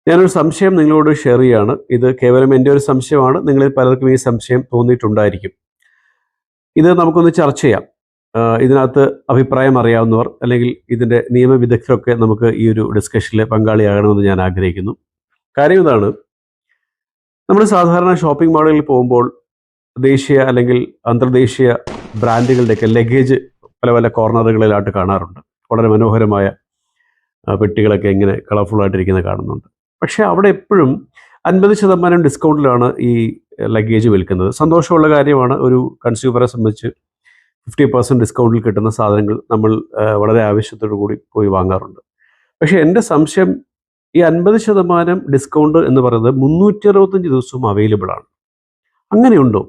ഞാനൊരു സംശയം നിങ്ങളോട് ഷെയർ ചെയ്യാണ്. ഇത് കേവലം എൻ്റെ ഒരു സംശയമാണ്. നിങ്ങളിൽ പലർക്കും ഈ സംശയം തോന്നിയിട്ടുണ്ടായിരിക്കും. ഇത് നമുക്കൊന്ന് ചർച്ച ചെയ്യാം. ഇതിനകത്ത് അഭിപ്രായം അറിയാവുന്നവർ അല്ലെങ്കിൽ ഇതിൻ്റെ നിയമവിദഗ്ധരൊക്കെ നമുക്ക് ഈ ഒരു ഡിസ്കഷനിൽ പങ്കാളിയാകണമെന്ന് ഞാൻ ആഗ്രഹിക്കുന്നു. കാര്യം ഇതാണ്, നമ്മൾ സാധാരണ ഷോപ്പിംഗ് മാളുകളിൽ പോകുമ്പോൾ ദേശീയ അല്ലെങ്കിൽ അന്തർദേശീയ ബ്രാൻഡുകളുടെയൊക്കെ ലഗേജ് പല പല കോർണറുകളിലായിട്ട് കാണാറുണ്ട്. വളരെ മനോഹരമായ പെട്ടികളൊക്കെ ഇങ്ങനെ കളർഫുൾ ആയിട്ടിരിക്കുന്നത് കാണുന്നുണ്ട്. പക്ഷേ അവിടെ എപ്പോഴും 50% ഡിസ്കൗണ്ടിലാണ് ഈ ലഗേജ് വിൽക്കുന്നത്. സന്തോഷമുള്ള കാര്യമാണ്. ഒരു കൺസ്യൂമറെ സംബന്ധിച്ച് 50% ഡിസ്കൗണ്ടിൽ കിട്ടുന്ന സാധനങ്ങൾ നമ്മൾ വളരെ ആവശ്യത്തോടു കൂടി പോയി വാങ്ങാറുണ്ട്. പക്ഷേ എൻ്റെ സംശയം, ഈ 50% ഡിസ്കൗണ്ട് എന്ന് പറയുന്നത് 365 ദിവസവും അവൈലബിൾ ആണ്. അങ്ങനെയുണ്ടോ?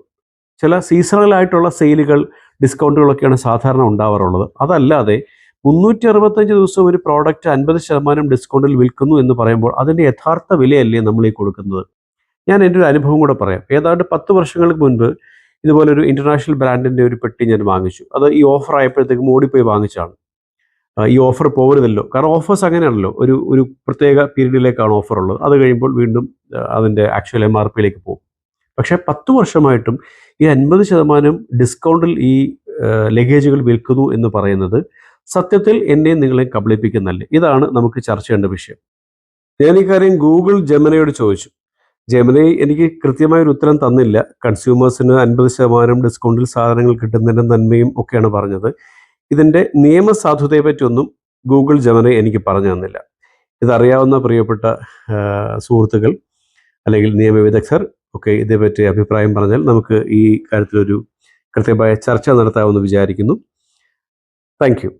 ചില സീസണലായിട്ടുള്ള സെയിലുകൾ, ഡിസ്കൗണ്ടുകളൊക്കെയാണ് സാധാരണ ഉണ്ടാവാറുള്ളത്. അതല്ലാതെ 365 ദിവസവും ഒരു പ്രോഡക്റ്റ് 50% ഡിസ്കൗണ്ടിൽ വിൽക്കുന്നു എന്ന് പറയുമ്പോൾ അതിൻ്റെ യഥാർത്ഥ വിലയല്ലേ നമ്മൾ ഈ കൊടുക്കുന്നത്? ഞാൻ എൻ്റെ ഒരു അനുഭവം കൂടെ പറയാം. ഏതാണ്ട് 10 വർഷങ്ങൾക്ക് മുൻപ് ഇതുപോലൊരു ഇൻ്റർനാഷണൽ ബ്രാൻഡിൻ്റെ ഒരു പെട്ടി ഞാൻ വാങ്ങിച്ചു. അത് ഈ ഓഫർ ആയപ്പോഴത്തേക്കും ഓടിപ്പോയി വാങ്ങിച്ചതാണ്. ഈ ഓഫർ പോകരുതല്ലോ. കാരണം ഓഫേഴ്സ് അങ്ങനെയാണല്ലോ. ഒരു ഒരു പ്രത്യേക പീരീഡിലേക്കാണ് ഓഫർ ഉള്ളത്. അത് കഴിയുമ്പോൾ വീണ്ടും അതിൻ്റെ ആക്ച്വൽ MRPയിലേക്ക് പോകും. പക്ഷേ 10 വർഷമായിട്ടും ഈ 50% ഡിസ്കൗണ്ടിൽ ഈ ലഗേജുകൾ വിൽക്കുന്നു എന്ന് പറയുന്നത് സത്യത്തിൽ എന്നെയും നിങ്ങളെയും കബളിപ്പിക്കുന്നല്ലേ? ഇതാണ് നമുക്ക് ചർച്ച ചെയ്യേണ്ട വിഷയം. ഞാൻ ഈ കാര്യം ഗൂഗിൾ ജെമിനിയോട് ചോദിച്ചു. ജെമിനി എനിക്ക് കൃത്യമായൊരു ഉത്തരം തന്നില്ല. കൺസ്യൂമേഴ്സിന് 50% ഡിസ്കൗണ്ടിൽ സാധനങ്ങൾ കിട്ടുന്നതിൻ്റെ നന്മയും ഒക്കെയാണ് പറഞ്ഞത്. ഇതിൻ്റെ നിയമസാധുതയെ പറ്റിയൊന്നും ഗൂഗിൾ ജെമിനി എനിക്ക് പറഞ്ഞു തന്നില്ല. ഇതറിയാവുന്ന പ്രിയപ്പെട്ട സുഹൃത്തുക്കൾ അല്ലെങ്കിൽ നിയമവിദഗ്ധർ ഒക്കെ ഇതേപറ്റി അഭിപ്രായം പറഞ്ഞാൽ നമുക്ക് ഈ കാര്യത്തിലൊരു കൃത്യമായ ചർച്ച നടത്താമെന്ന് വിചാരിക്കുന്നു. Thank you.